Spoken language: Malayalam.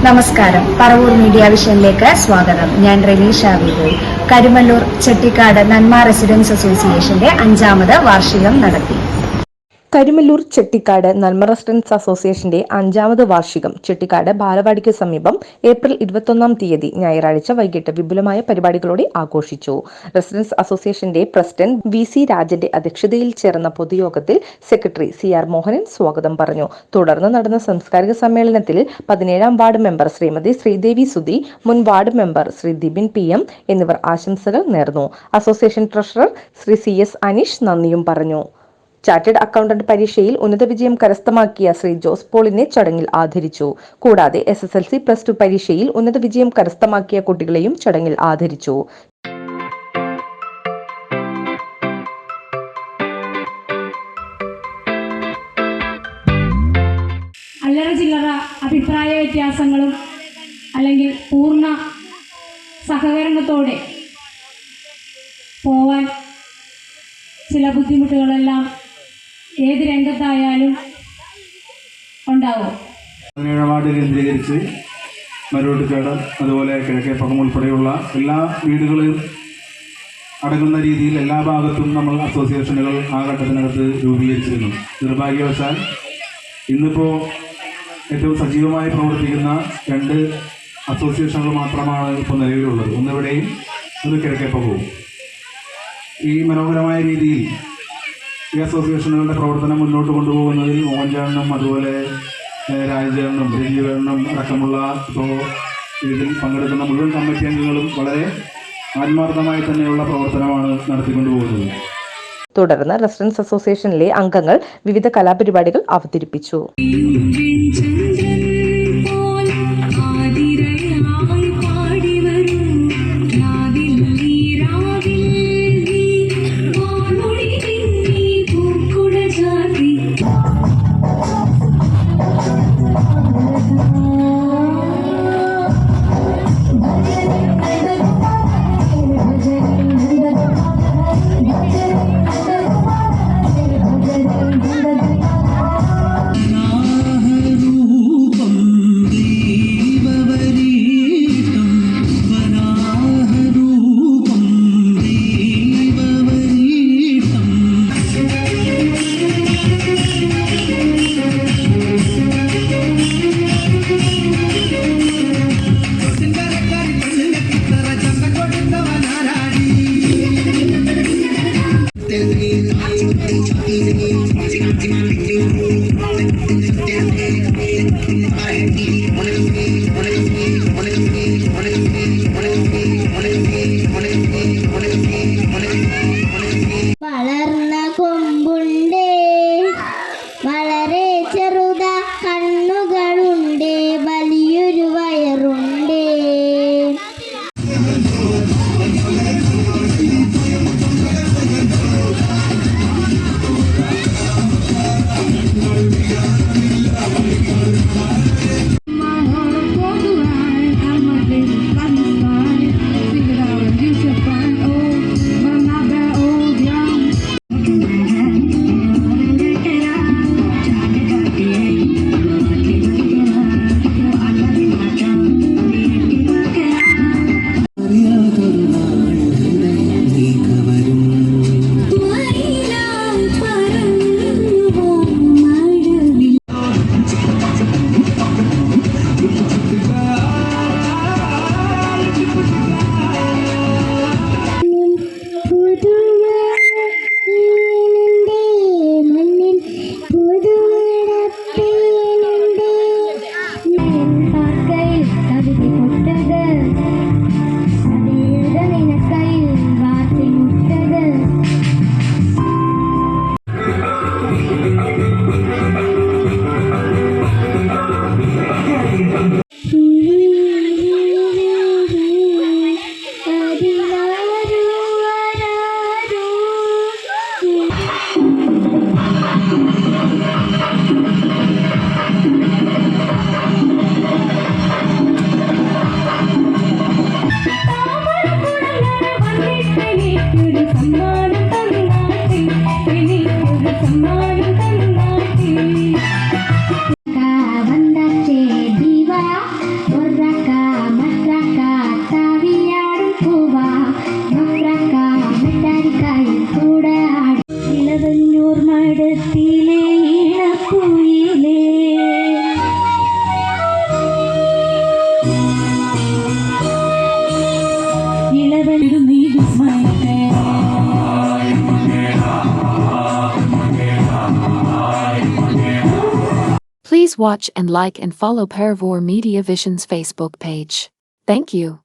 നമസ്കാരം. പറവൂർ മീഡിയ വിഷനിലേക്ക് സ്വാഗതം. ഞാൻ റെനീഷ വിജയ്. കരുമല്ലൂർ ചെട്ടിക്കാട് നന്മ റെസിഡൻസ് അസോസിയേഷന്റെ 5ാമത് വാർഷികം നടത്തി. കരുമല്ലൂർ ചെട്ടിക്കാട് നന്മ റെസിഡൻസ് അസോസിയേഷന്റെ 5ാമത് വാർഷികം ചെട്ടിക്കാട് ബാലവാടിക്ക് സമീപം ഏപ്രിൽ 21 തീയതി ഞായറാഴ്ച വൈകിട്ട് വിപുലമായ പരിപാടികളോടെ ആഘോഷിച്ചു. റെസിഡൻസ് അസോസിയേഷന്റെ പ്രസിഡന്റ് വി.സി. രാജന്റെ അധ്യക്ഷതയിൽ ചേർന്ന പൊതുയോഗത്തിൽ സെക്രട്ടറി സി.ആർ. മോഹനൻ സ്വാഗതം പറഞ്ഞു. തുടർന്ന് നടന്ന സാംസ്കാരിക സമ്മേളനത്തിൽ 17ാം വാർഡ് മെമ്പർ ശ്രീമതി ശ്രീദേവി സുധി, മുൻ ward member Shri Dibin PM എന്നിവർ ആശംസകൾ നേർന്നു. Association treasurer Shri C.S. Aneesh നന്ദിയും പറഞ്ഞു. ചാർട്ടേഡ് അക്കൗണ്ടന്റ് പരീക്ഷയിൽ ഉന്നത വിജയം കരസ്ഥമാക്കിയ ശ്രീ ജോസ് പോളിനെ ചടങ്ങിൽ ആദരിച്ചു. കൂടാതെ SSLC +2 പരീക്ഷയിൽ ഉന്നത വിജയം കരസ്ഥമാക്കിയ കുട്ടികളെയും ചടങ്ങിൽ ആദരിച്ചു. അല്ലറ ചില്ലറ അഭിപ്രായ വ്യത്യാസങ്ങളും അല്ലെങ്കിൽ പൂർണ്ണ സഹകരണത്തോടെ പോവാൻ ചില ബുദ്ധിമുട്ടുകളെല്ലാം ഏത് രംഗത്തായാലും ഉണ്ടാവും. 17ാം വാർഡ് കേന്ദ്രീകരിച്ച് മരോട്ടുകാട് അതുപോലെ കിഴക്കേപ്പകം ഉൾപ്പെടെയുള്ള എല്ലാ വീടുകളും അടങ്ങുന്ന രീതിയിൽ എല്ലാ ഭാഗത്തും നമ്മൾ അസോസിയേഷനുകൾ ആ ഘട്ടത്തിനകത്ത് രൂപീകരിച്ചിരുന്നു. നിർഭാഗ്യവശാൽ ഇന്നിപ്പോൾ ഏറ്റവും സജീവമായി പ്രവർത്തിക്കുന്ന 2 അസോസിയേഷനുകൾ മാത്രമാണ് ഇപ്പോൾ നിലവിലുള്ളത്. ഒന്നിവിടെയും ഒന്ന് കിഴക്കേപ്പകവും. ഈ മനോഹരമായ രീതിയിൽ ഈ അസോസിയേഷനുകളുടെ പ്രവർത്തനം മുന്നോട്ട് കൊണ്ടുപോകുന്നതിൽ മോഹൻചാണ്ടനും അതുപോലെ രാജചേട്ടനും രഞ്ജീവേട്ടനും അടക്കമുള്ള ഇപ്പോൾ ഇതിൽ പങ്കെടുക്കുന്ന മുഴുവൻ കമ്മിറ്റി അംഗങ്ങളും വളരെ ആത്മാർത്ഥമായി തന്നെയുള്ള പ്രവർത്തനമാണ് നടത്തിക്കൊണ്ടുപോകുന്നത്. തുടർന്ന് റെസിഡൻസ് അസോസിയേഷനിലെ അംഗങ്ങൾ വിവിധ കലാപരിപാടികൾ അവതരിപ്പിച്ചു. വളർന്ന കൊമ്പുണ്ടേ, വളരെ ചെറുത കണ്ണുകളുണ്ടേ, വലിയൊരു വയറുണ്ടേ. Please watch and like and follow Paravor Media Vision's Facebook page. Thank you.